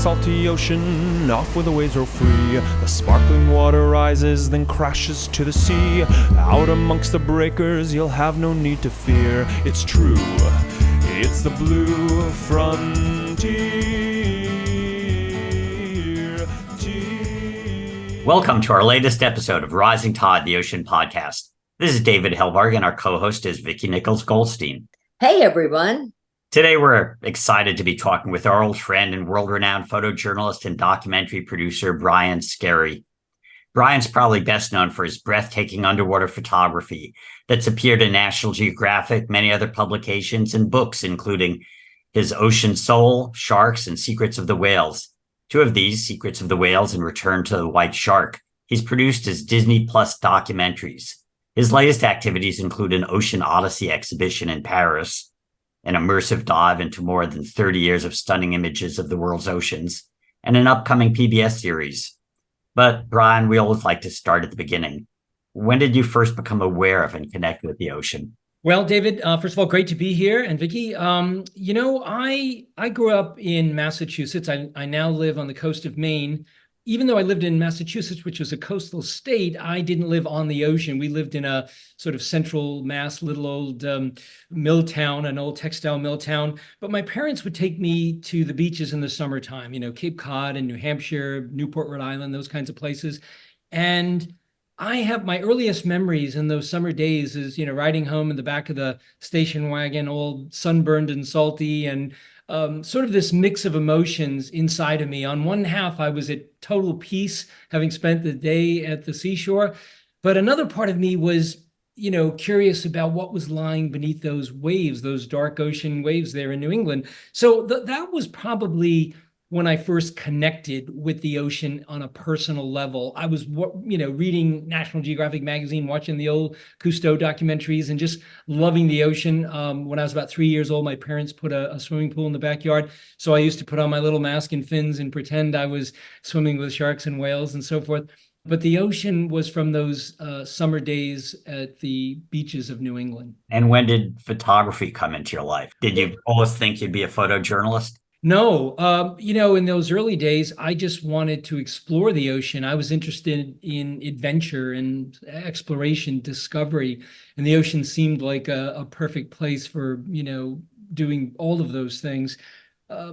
salty ocean, off where the waves roll free. The sparkling water rises, then crashes to the sea. Out amongst the breakers, you'll have no need to fear. It's true, it's the blue frontier. Welcome to our latest episode of Rising Tide, the Ocean Podcast. This is David Helvarg, and our co-host is Vicki Nichols-Goldstein. Hey, everyone. Today, we're excited to be talking with our old friend and world-renowned photojournalist and documentary producer, Brian Skerry. Brian's probably best known for his breathtaking underwater photography that's appeared in National Geographic, many other publications, and books, including his Ocean Soul, Sharks, and Secrets of the Whales. Two of these, Secrets of the Whales and Return to the White Shark, he's produced as Disney Plus documentaries. His latest activities include an Ocean Odyssey exhibition in Paris, an immersive dive into more than 30 years of stunning images of the world's oceans, and an upcoming PBS series. But Brian, we always like to start at the beginning. When did you first become aware of and connect with the ocean? Well, David, first of all, great to be here. And Vicki, I grew up in Massachusetts. I now live on the coast of Maine. Even though I lived in Massachusetts, which was a coastal state, I didn't live on the ocean. We lived in a sort of central Mass, little old mill town, an old textile mill town. But my parents would take me to the beaches in the summertime, Cape Cod and New Hampshire, Newport, Rhode Island, those kinds of places. And I have my earliest memories in those summer days is, riding home in the back of the station wagon, all sunburned and salty, and sort of this mix of emotions inside of me. On one half, I was at total peace, having spent the day at the seashore. But another part of me was, curious about what was lying beneath those waves, those dark ocean waves there in New England. So that was probably when I first connected with the ocean on a personal level. I was, reading National Geographic magazine, watching the old Cousteau documentaries, and just loving the ocean. When I was about 3 years old, my parents put a swimming pool in the backyard. So I used to put on my little mask and fins and pretend I was swimming with sharks and whales and so forth. But the ocean was from those summer days at the beaches of New England. And when did photography come into your life? Did you always think you'd be a photojournalist? No, in those early days, I just wanted to explore the ocean. I was interested in adventure and exploration, discovery, and the ocean seemed like a perfect place for, doing all of those things.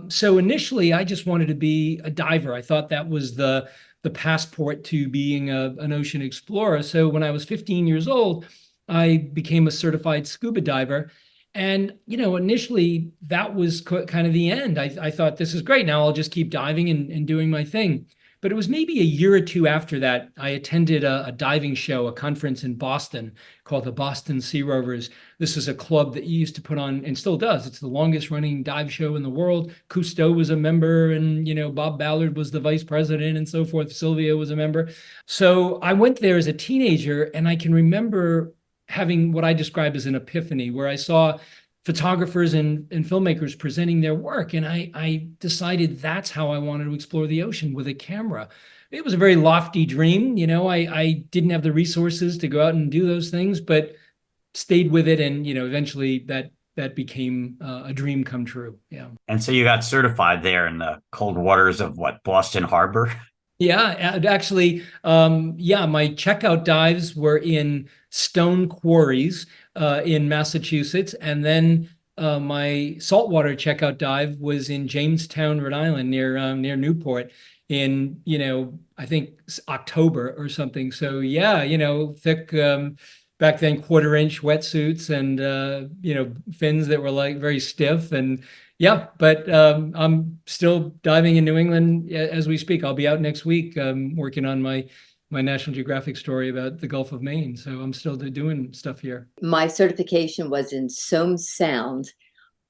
So initially, I just wanted to be a diver. I thought that was the passport to being an ocean explorer. So when I was 15 years old, I became a certified scuba diver. And, initially that was kind of the end. I thought, this is great. Now I'll just keep diving and doing my thing. But it was maybe a year or two after that, I attended a diving show, a conference in Boston called the Boston Sea Rovers. This is a club that used to put on, and still does. It's the longest running dive show in the world. Cousteau was a member, and, Bob Ballard was the vice president and so forth. Sylvia was a member. So I went there as a teenager, and I can remember having what I describe as an epiphany, where I saw photographers and filmmakers presenting their work. And I decided that's how I wanted to explore the ocean, with a camera. It was a very lofty dream. I didn't have the resources to go out and do those things, but stayed with it. And, eventually that became a dream come true. Yeah. And so you got certified there in the cold waters of Boston Harbor? Yeah, actually, my checkout dives were in stone quarries in Massachusetts. And then my saltwater checkout dive was in Jamestown, Rhode Island, near Newport in, I think October or something. So yeah, thick, back then, 1/4-inch wetsuits and, fins that were like very stiff. And yeah, but I'm still diving in New England as we speak. I'll be out next week working on my National Geographic story about the Gulf of Maine. So I'm still doing stuff here. My certification was in Somes Sound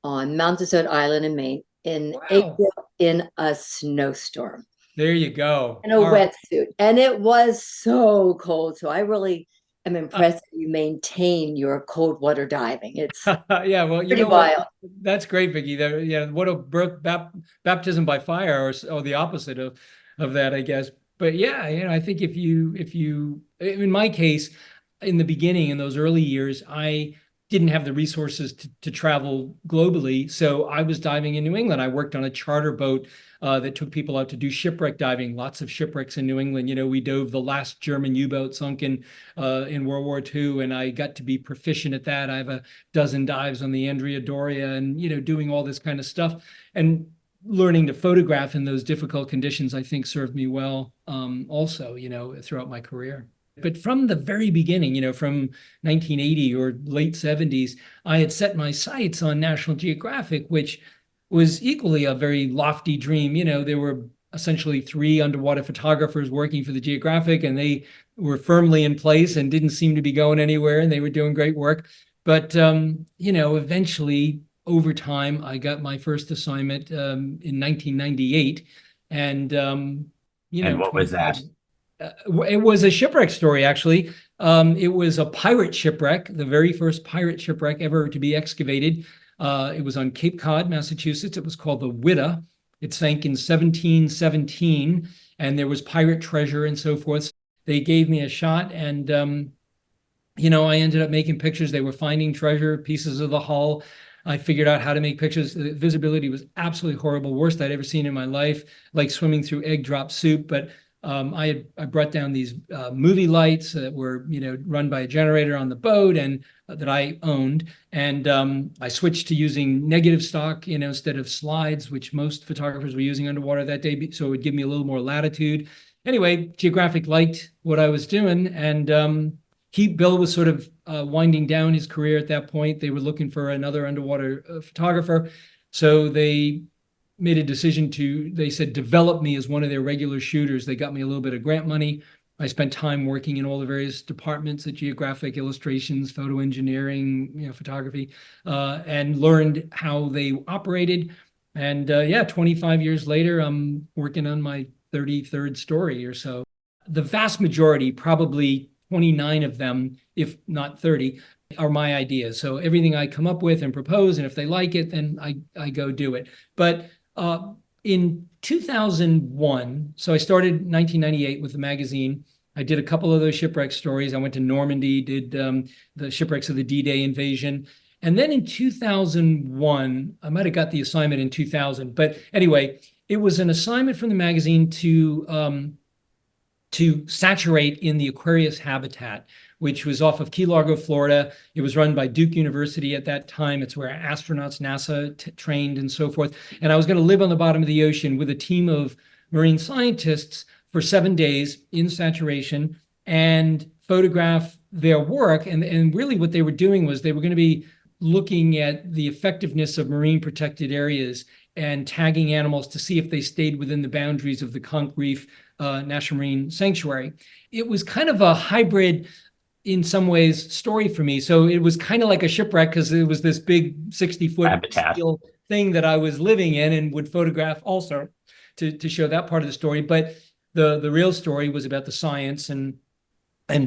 on Mount Desert Island in Maine in April in a snowstorm. There you go. In a wetsuit. And it was so cold. So I really am impressed that you maintain your cold water diving. It's yeah, well, pretty wild. That's great, Vicki. What a baptism by fire, or the opposite of that, I guess. But yeah, I think if you, in my case, in the beginning, in those early years, I didn't have the resources to travel globally. So I was diving in New England. I worked on a charter boat that took people out to do shipwreck diving, lots of shipwrecks in New England. You know, we dove the last German U-boat sunk in World War II, and I got to be proficient at that. I have a dozen dives on the Andrea Doria and, you know, doing all this kind of stuff. And learning to photograph in those difficult conditions, I think served me well also, you know, throughout my career. But from the very beginning, you know, from 1980 or late 70s, I had set my sights on National Geographic, which was equally a very lofty dream. You know, there were essentially 3 underwater photographers working for the Geographic, and they were firmly in place and didn't seem to be going anywhere, and they were doing great work. But, you know, eventually, over time, I got my first assignment in 1998. And, you know, And what was that? It was a shipwreck story, actually. It was a pirate shipwreck, the very first pirate shipwreck ever to be excavated. It was on Cape Cod, Massachusetts. It was called the Witta. It sank in 1717, and there was pirate treasure and so forth. They gave me a shot, and you know, I ended up making pictures. They were finding treasure, pieces of the hull. I figured out how to make pictures. The visibility was absolutely horrible, worst I'd ever seen in my life, like swimming through egg drop soup. But I brought down these movie lights that were, you know, run by a generator on the boat, and that I owned. And I switched to using negative stock, you know, instead of slides, which most photographers were using underwater that day. So it would give me a little more latitude. Anyway, Geographic liked what I was doing, and Bill was sort of winding down his career at that point. They were looking for another underwater photographer. So they made a decision they said, develop me as one of their regular shooters. They got me a little bit of grant money. I spent time working in all the various departments at Geographic, illustrations, photo engineering, you know, photography, and learned how they operated. And yeah, 25 years later, I'm working on my 33rd story or so. The vast majority, probably 29 of them, if not 30, are my ideas. So everything I come up with and propose, and if they like it, then I go do it. But in 2001, so I started 1998 with the magazine. I did a couple of those shipwreck stories. I went to Normandy, did the shipwrecks of the D-Day invasion. And then in 2001, I might have got the assignment in 2000. But anyway, it was an assignment from the magazine to saturate in the Aquarius habitat, which was off of Key Largo, Florida. It was run by Duke University at that time. It's where astronauts, NASA trained and so forth. And I was going to live on the bottom of the ocean with a team of marine scientists for 7 days in saturation and photograph their work. And really what they were doing was they were going to be looking at the effectiveness of marine protected areas and tagging animals to see if they stayed within the boundaries of the Conch Reef National Marine Sanctuary. It was kind of a hybrid, in some ways, story for me. So it was kind of like a shipwreck because it was this big 60-foot steel thing that I was living in and would photograph also to show that part of the story. But the real story was about the science and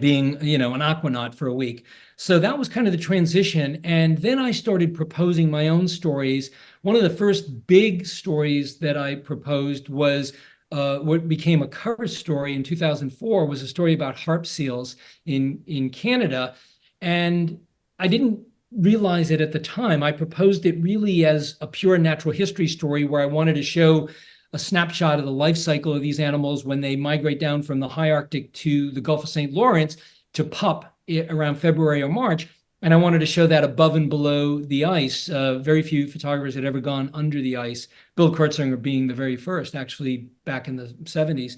being, you know, an aquanaut for a week. So that was kind of the transition. And then I started proposing my own stories. One of the first big stories that I proposed was what became a cover story in 2004, was a story about harp seals in Canada. And I didn't realize it at the time. I proposed it really as a pure natural history story where I wanted to show a snapshot of the life cycle of these animals when they migrate down from the high Arctic to the Gulf of St. Lawrence to pup around February or March. And I wanted to show that above and below the ice. Very few photographers had ever gone under the ice, Bill Kurtzinger being the very first, actually back in the 70s.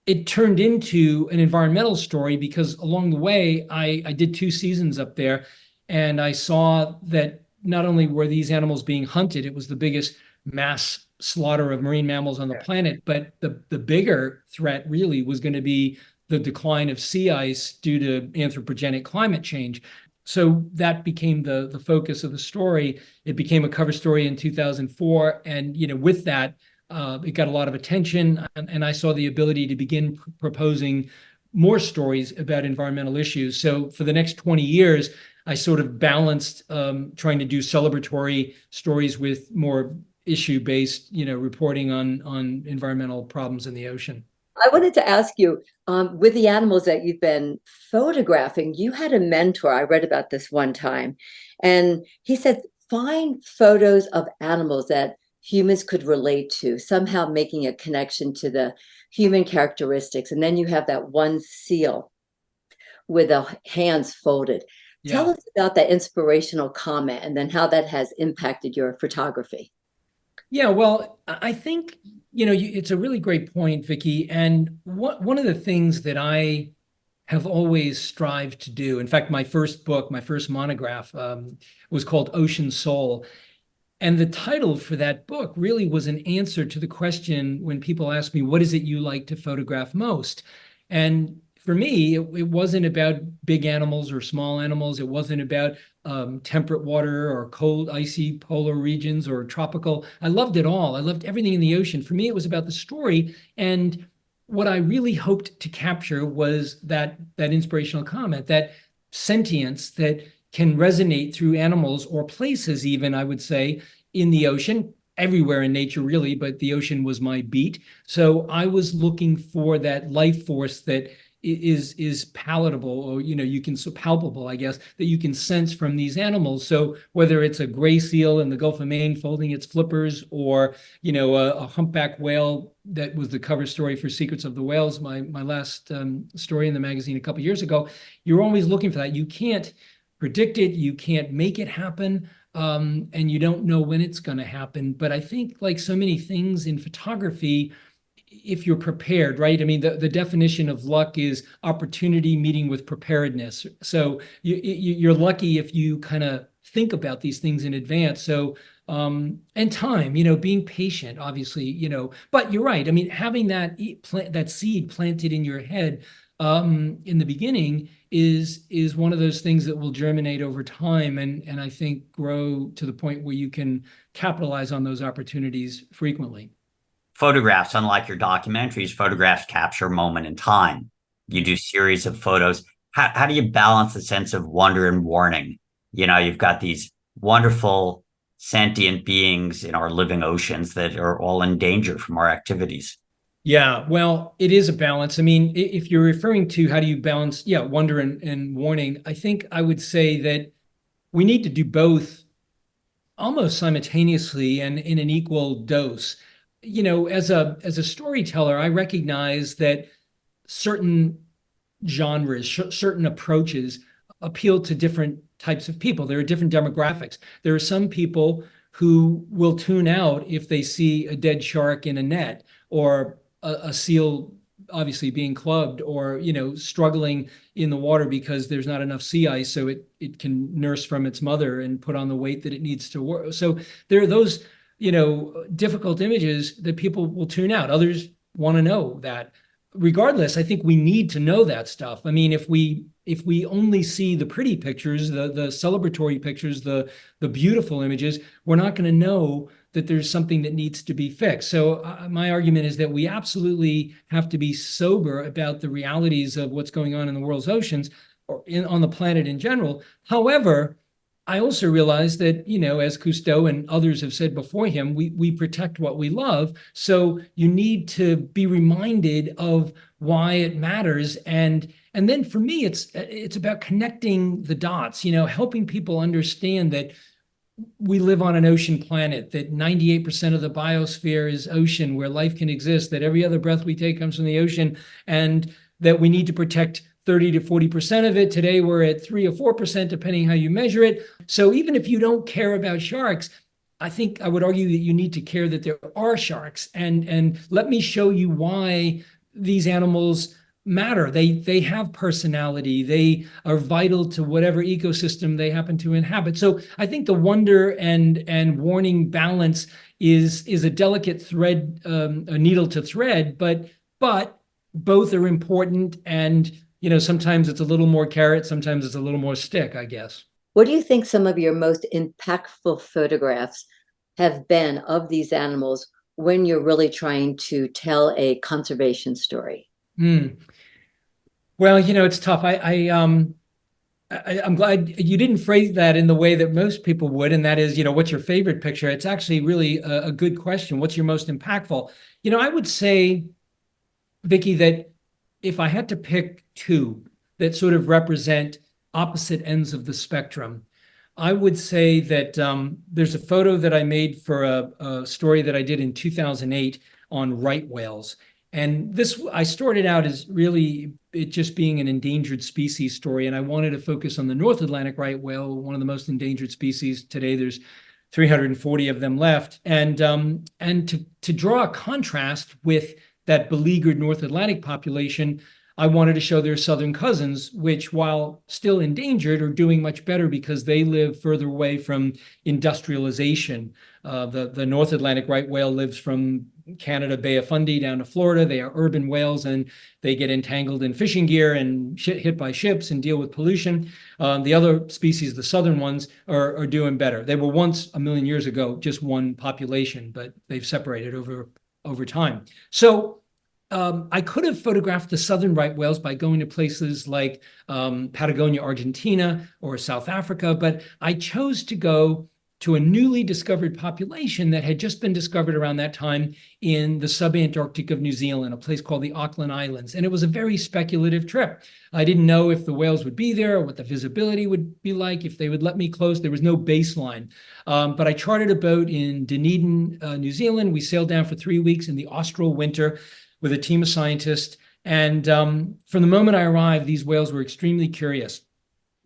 It turned into an environmental story because along the way, I did 2 seasons up there, and I saw that not only were these animals being hunted, it was the biggest mass slaughter of marine mammals on the planet, but the bigger threat really was going to be the decline of sea ice due to anthropogenic climate change. So that became the focus of the story. It became a cover story in 2004. And, you know, with that, it got a lot of attention. And I saw the ability to begin proposing more stories about environmental issues. So for the next 20 years, I sort of balanced trying to do celebratory stories with more issue-based, you know, reporting on environmental problems in the ocean. I wanted to ask you, with the animals that you've been photographing, you had a mentor. I read about this one time, and he said, find photos of animals that humans could relate to, somehow making a connection to the human characteristics. And then you have that one seal with the hands folded. Tell Yeah. us about that inspirational comment and then how that has impacted your photography. Yeah, well, I think, it's a really great point, Vicky. And one of the things that I have always strived to do, in fact, my first book, my first monograph, was called Ocean Soul. And the title for that book really was an answer to the question when people ask me, what is it you like to photograph most? And for me, it wasn't about big animals or small animals. It wasn't about temperate water or cold, icy polar regions or tropical. I loved it all. I loved everything in the ocean. For me, it was about the story. And what I really hoped to capture was that inspirational comment, that sentience that can resonate through animals or places, even, I would say, in the ocean, everywhere in nature, really, but the ocean was my beat. So I was looking for that life force that is palatable, or you can, so palpable, I guess, that you can sense from these animals. So whether it's a gray seal in the Gulf of Maine folding its flippers, or a humpback whale that was the cover story for Secrets of the Whales, my last story in the magazine a couple years ago, you're always looking for that. You can't predict it, you can't make it happen, and you don't know when it's going to happen. But I think, like so many things in photography, if you're prepared, right? I mean, the definition of luck is opportunity meeting with preparedness. So you're lucky if you kind of think about these things in advance. So, and time, being patient, obviously, but you're right. I mean, having that seed planted in your head in the beginning is one of those things that will germinate over time, and I think grow to the point where you can capitalize on those opportunities frequently. Photographs, unlike your documentaries, photographs capture a moment in time. You do series of photos. How do you balance the sense of wonder and warning? You've got these wonderful sentient beings in our living oceans that are all in danger from our activities. Yeah, well, it is a balance. I mean, if you're referring to how do you balance, yeah, wonder and warning, I think I would say that we need to do both almost simultaneously and in an equal dose. As a storyteller, I recognize that certain genres, certain approaches appeal to different types of people. There are different demographics. There are some people who will tune out if they see a dead shark in a net, or a seal obviously being clubbed, or struggling in the water because there's not enough sea ice, so it can nurse from its mother and put on the weight that it needs to work. So there are those difficult images that people will tune out. Others want to know that. Regardless, I think we need to know that stuff. I mean, if we only see the pretty pictures, the celebratory pictures, the beautiful images, we're not going to know that there's something that needs to be fixed. So my argument is that we absolutely have to be sober about the realities of what's going on in the world's oceans, or on the planet in general. However, I also realize that, as Cousteau and others have said before him, we protect what we love. So you need to be reminded of why it matters. And then for me, it's about connecting the dots, helping people understand that we live on an ocean planet, that 98% of the biosphere is ocean, where life can exist, that every other breath we take comes from the ocean, and that we need to protect 30 to 40% of it. Today, we're at 3 or 4%, depending how you measure it. So even if you don't care about sharks, I think I would argue that you need to care that there are sharks. And let me show you why these animals matter. They have personality. They are vital to whatever ecosystem they happen to inhabit. So I think the wonder and warning balance is a delicate thread, a needle to thread, but both are important. And sometimes it's a little more carrot, sometimes it's a little more stick, I guess. What do you think some of your most impactful photographs have been of these animals when you're really trying to tell a conservation story? Well, it's tough. I'm glad you didn't phrase that in the way that most people would, and that is, what's your favorite picture? It's actually really a good question. What's your most impactful? I would say Vicky, that if I had to pick two that sort of represent opposite ends of the spectrum, I would say that there's a photo that I made for a story that I did in 2008 on right whales. And this, I started out as really it just being an endangered species story. And I wanted to focus on the North Atlantic right whale, one of the most endangered species. Today, there's 340 of them left. And to draw a contrast with that beleaguered North Atlantic population, I wanted to show their southern cousins, which, while still endangered, are doing much better because they live further away from industrialization. The North Atlantic right whale lives from Canada, Bay of Fundy down to Florida. They are urban whales, and they get entangled in fishing gear and hit by ships and deal with pollution. The other species, the southern ones, are doing better. They were once, a million years ago, just one population, but they've separated over time. So I could have photographed the southern right whales by going to places like Patagonia, Argentina, or South Africa, but I chose to go to a newly discovered population that had just been discovered around that time in the sub-Antarctic of New Zealand, a place called the Auckland Islands. And it was a very speculative trip. I didn't know if the whales would be there, or what the visibility would be like, if they would let me close. There was no baseline. But I chartered a boat in Dunedin, New Zealand. We sailed down for 3 weeks in the austral winter with a team of scientists. And from the moment I arrived, these whales were extremely curious.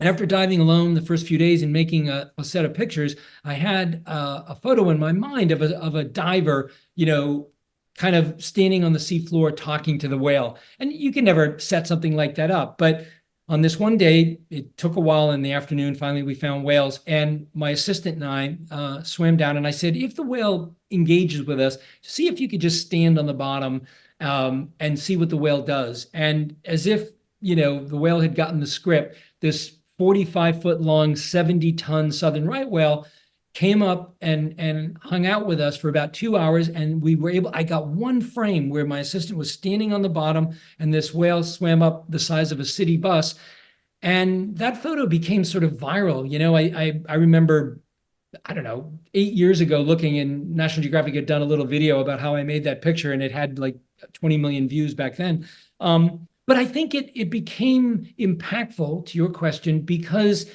After diving alone the first few days and making a set of pictures, I had a photo in my mind of a diver, kind of standing on the seafloor talking to the whale. And you can never set something like that up. But on this one day, it took a while in the afternoon. Finally, we found whales. And my assistant and I swam down. And I said, if the whale engages with us, see if you could just stand on the bottom and see what the whale does. And as if, the whale had gotten the script, this 45-foot long, 70-ton southern right whale came up and hung out with us for about 2 hours. And I got one frame where my assistant was standing on the bottom and this whale swam up the size of a city bus. And that photo became sort of viral. I remember, I don't know, 8 years ago, looking in National Geographic had done a little video about how I made that picture, and it had like 20 million views back then. But I think it became impactful, to your question, because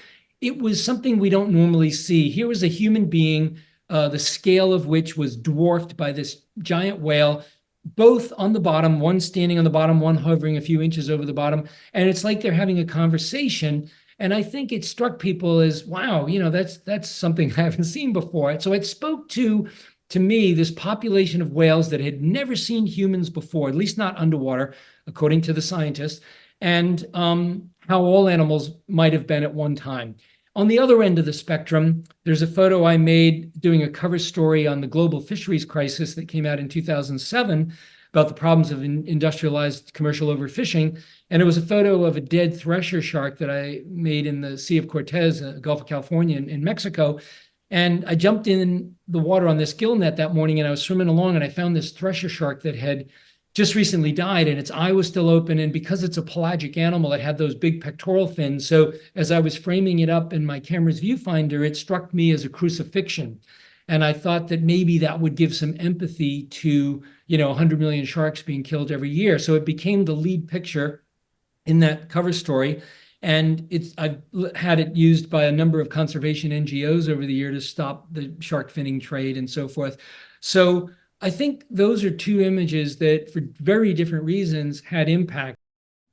it was something we don't normally see. Here was a human being, the scale of which was dwarfed by this giant whale, both on the bottom, one standing on the bottom, one hovering a few inches over the bottom. And it's like they're having a conversation. And I think it struck people as, wow, that's something I haven't seen before. So it spoke to me, this population of whales that had never seen humans before, at least not underwater, according to the scientists, and how all animals might have been at one time. On the other end of the spectrum, there's a photo I made doing a cover story on the global fisheries crisis that came out in 2007 about the problems of industrialized commercial overfishing. And it was a photo of a dead thresher shark that I made in the Sea of Cortez, Gulf of California in Mexico. And I jumped in the water on this gill net that morning, and I was swimming along, and I found this thresher shark that had just recently died, and its eye was still open. And because it's a pelagic animal, it had those big pectoral fins. So as I was framing it up in my camera's viewfinder, it struck me as a crucifixion. And I thought that maybe that would give some empathy to, 100 million sharks being killed every year. So it became the lead picture in that cover story. And I've had it used by a number of conservation NGOs over the year to stop the shark finning trade and so forth. So I think those are two images that, for very different reasons, had impact.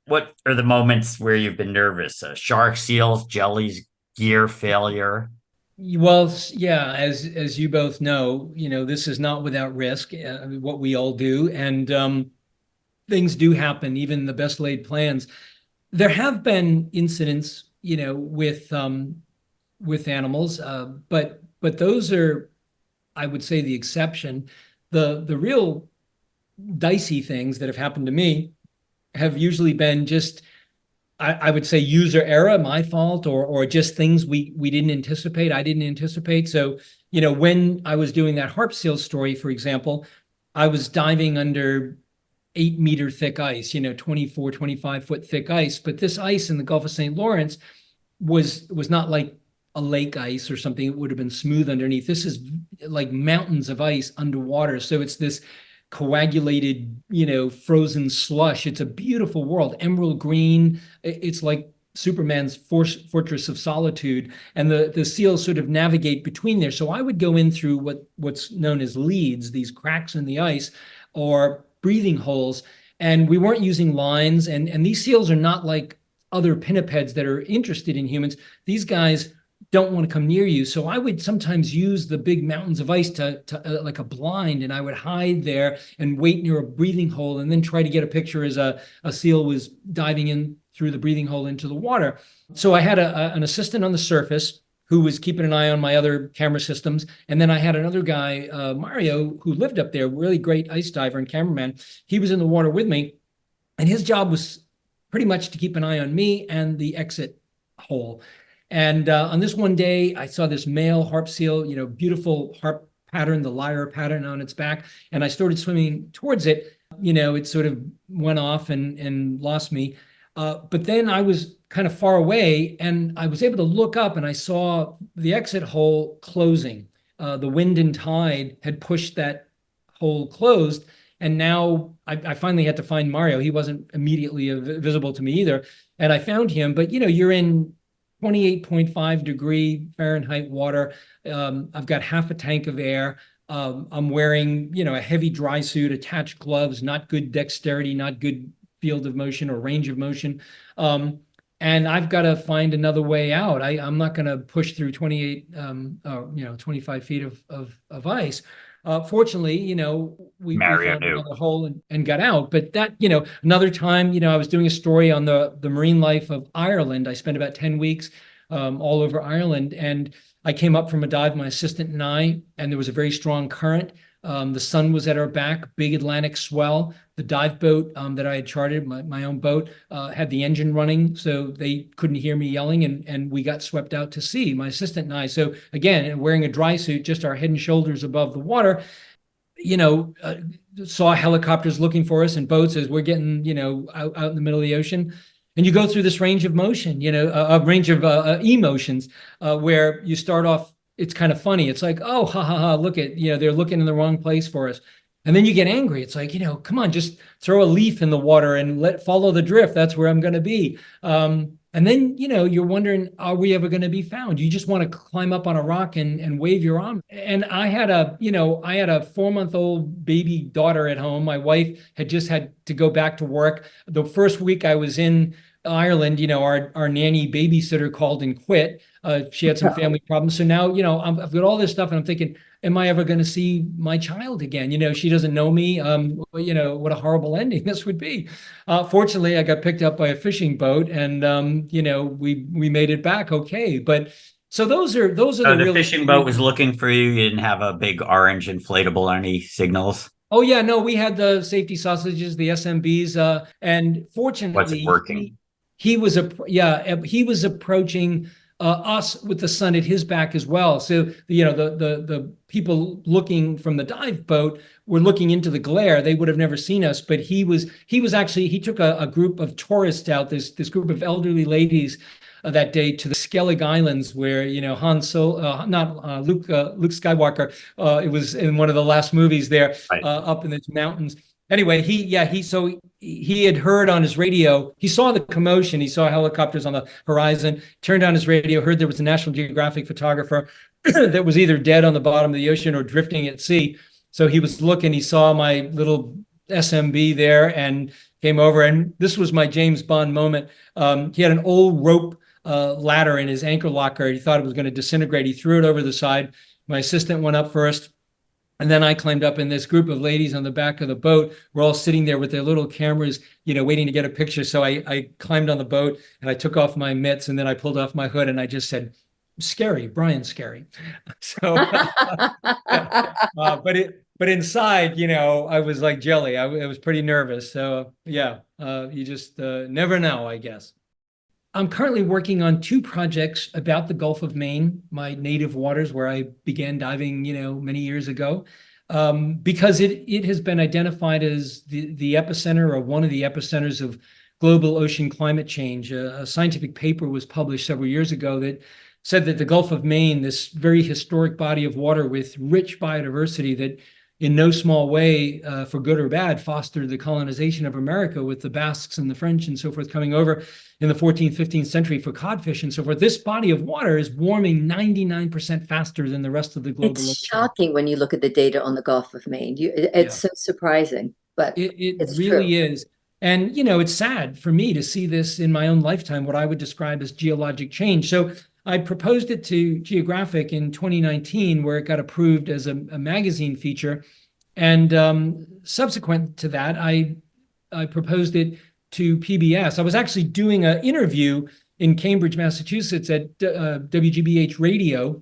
What are the moments where you've been nervous? Sharks, seals, jellies, gear failure? Well, yeah, as you both know, this is not without risk, what we all do. And things do happen, even the best laid plans. There have been incidents, with animals, but those are, I would say, the exception. The real dicey things that have happened to me have usually been just, I would say, user error, my fault, or just things we didn't anticipate. I didn't anticipate. So, when I was doing that harp seal story, for example, I was diving under 8-meter thick ice, 24, 25-foot thick ice. But this ice in the Gulf of St. Lawrence was not like a lake ice or something. It would have been smooth underneath. This is like mountains of ice underwater. So it's this coagulated, frozen slush. It's a beautiful world, emerald green. It's like Superman's fortress of solitude, and the seals sort of navigate between there. So I would go in through what's known as leads, these cracks in the ice, or breathing holes, and we weren't using lines. And these seals are not like other pinnipeds that are interested in humans. These guys don't want to come near you. So I would sometimes use the big mountains of ice to like a blind, and I would hide there and wait near a breathing hole and then try to get a picture as a seal was diving in through the breathing hole into the water. So I had an assistant on the surface who was keeping an eye on my other camera systems. And then I had another guy, Mario, who lived up there, really great ice diver and cameraman. He was in the water with me, and his job was pretty much to keep an eye on me and the exit hole. And on this one day, I saw this male harp seal, beautiful harp pattern, the lyre pattern on its back. And I started swimming towards it. It sort of went off and lost me. But then I was kind of far away, and I was able to look up, and I saw the exit hole closing. The wind and tide had pushed that hole closed. And now I finally had to find Mario. He wasn't immediately visible to me either. And I found him. But, you're in 28.5 degree Fahrenheit water. I've got half a tank of air. I'm wearing, a heavy dry suit, attached gloves, not good dexterity, not good field of motion or range of motion. And I've got to find another way out. I'm not going to push through 25 feet of ice. Fortunately, we found another hole and got out. But that, another time, I was doing a story on the marine life of Ireland. I spent about 10 weeks all over Ireland, and I came up from a dive, my assistant and I, and there was a very strong current. The sun was at our back, big Atlantic swell. The dive boat that I had chartered, my own boat, had the engine running, so they couldn't hear me yelling, and we got swept out to sea, my assistant and I. So again, wearing a dry suit, just our head and shoulders above the water, saw helicopters looking for us and boats as we're getting, out in the middle of the ocean. And you go through this range of motion, a range of emotions, where you start off, it's kind of funny. It's like, oh, ha, ha, ha, look at, they're looking in the wrong place for us. And then you get angry. It's like, come on, just throw a leaf in the water and follow the drift. That's where I'm going to be. And then, you're wondering, are we ever going to be found? You just want to climb up on a rock and wave your arm. And I had a 4-month-old baby daughter at home. My wife had just had to go back to work. The first week I was in Ireland, our nanny babysitter called and quit. She had some family problems. So now, I've got all this stuff, and I'm thinking, am I ever going to see my child again? She doesn't know me. What a horrible ending this would be. Fortunately, I got picked up by a fishing boat, and we made it back okay. But so those are the fishing boat was looking for you. You didn't have a big orange inflatable or any signals. Oh yeah, no, we had the safety sausages, the SMBs, and fortunately, what's working? He was approaching us with the sun at his back as well. So the people looking from the dive boat were looking into the glare. They would have never seen us, but he took a group of tourists out. This group of elderly ladies that day to the Skellig Islands, where Luke Skywalker. It was in one of the last movies there, right. Up in the mountains. Anyway, he had heard on his radio, he saw the commotion, he saw helicopters on the horizon, turned on his radio, heard there was a National Geographic photographer that was either dead on the bottom of the ocean or drifting at sea. So he was looking, he saw my little SMB there and came over. And this was my James Bond moment. He had an old rope ladder in his anchor locker. He thought it was going to disintegrate. He threw it over the side. My assistant went up first. And then I climbed up, and this group of ladies on the back of the boat were all sitting there with their little cameras, waiting to get a picture. So I climbed on the boat, and I took off my mitts, and then I pulled off my hood, and I just said, "Skerry, Brian Skerry." So, but inside, I was like jelly. I was pretty nervous. So you just never know, I guess. I'm currently working on 2 projects about the Gulf of Maine, my native waters, where I began diving, many years ago, because it has been identified as the epicenter, or one of the epicenters of global ocean climate change. A scientific paper was published several years ago that said that the Gulf of Maine, this very historic body of water with rich biodiversity that in no small way, for good or bad, fostered the colonization of America with the Basques and the French and so forth coming over in the 14th, 15th century for codfish and so forth. This body of water is warming 99% faster than the rest of the global ocean. It's shocking when you look at the data on the Gulf of Maine. It's so surprising, but it it's really true. is. And, it's sad for me to see this in my own lifetime, what I would describe as geologic change. So I proposed it to Geographic in 2019, where it got approved as a magazine feature. And subsequent to that, I proposed it to PBS. I was actually doing an interview in Cambridge, Massachusetts at WGBH Radio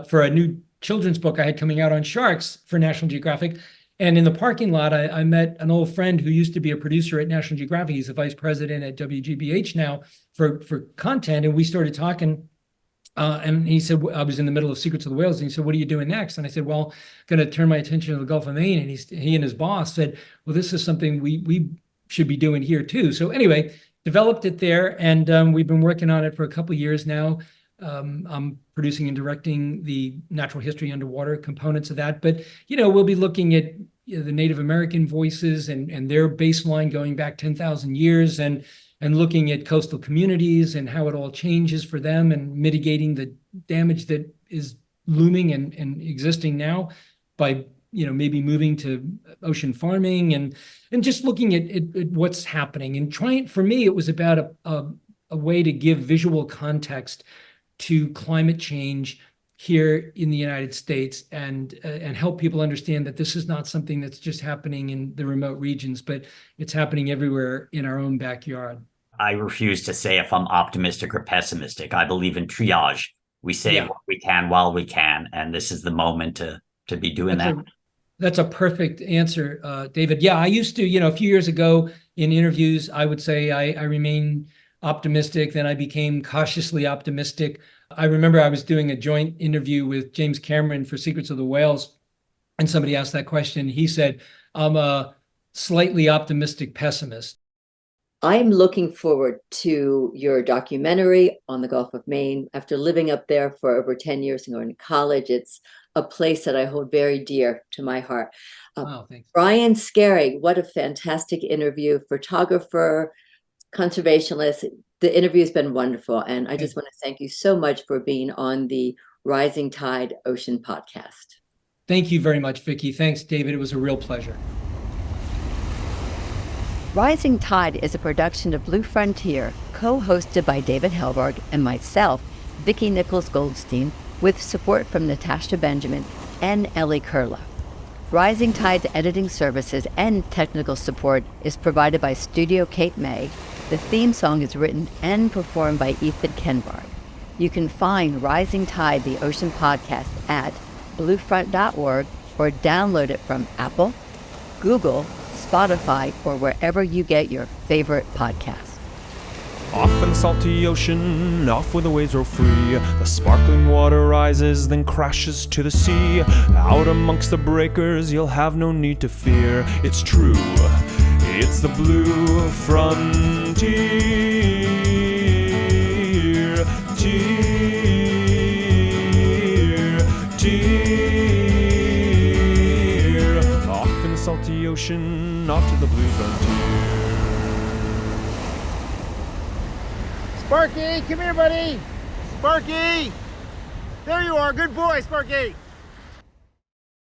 for a new children's book I had coming out on sharks for National Geographic. And in the parking lot, I met an old friend who used to be a producer at National Geographic. He's the vice president at WGBH now for content. And we started talking. And he said, I was in the middle of Secrets of the Whales. And he said, what are you doing next? And I said, well, going to turn my attention to the Gulf of Maine. And he and his boss said, well, this is something we should be doing here too. So anyway, developed it there. And we've been working on it for a couple of years now. I'm producing and directing the natural history underwater components of that. But, we'll be looking at the Native American voices and their baseline going back 10,000 years and looking at coastal communities and how it all changes for them and mitigating the damage that is looming and existing now by, maybe moving to ocean farming and just looking at what's happening. And for me, it was about a way to give visual context to climate change here in the United States and help people understand that this is not something that's just happening in the remote regions, but it's happening everywhere in our own backyard. I refuse to say if I'm optimistic or pessimistic. I believe in triage. We save what we can while we can, and this is the moment to be doing that. That's a perfect answer, David. Yeah, I used to, a few years ago in interviews, I would say I remain optimistic. Then I became cautiously optimistic. I remember I was doing a joint interview with James Cameron for Secrets of the Whales, and somebody asked that question. He said, I'm a slightly optimistic pessimist. I'm looking forward to your documentary on the Gulf of Maine. After living up there for over 10 years and going to college, it's a place that I hold very dear to my heart. Wow, thanks. Brian Skerry, what a fantastic interview. Photographer, conservationist. The interview has been wonderful. And I just want to thank you so much for being on the Rising Tide Ocean podcast. Thank you very much, Vicki. Thanks, David. It was a real pleasure. Rising Tide is a production of Blue Frontier, co-hosted by David Helberg and myself, Vicki Nichols-Goldstein, with support from Natasha Benjamin and Ellie Kurla. Rising Tide's editing services and technical support is provided by Studio Cape May. The theme song is written and performed by Ethan Kenbard. You can find Rising Tide, the Ocean Podcast, at bluefront.org or download it from Apple, Google, Spotify, or wherever you get your favorite podcasts. Off in the salty ocean, off where the waves roll free, the sparkling water rises, then crashes to the sea. Out amongst the breakers, you'll have no need to fear. It's true, it's the blue frontier. Off in the salty ocean, off to the blue frontier. Sparky, come here, buddy. Sparky! There you are. Good boy, Sparky.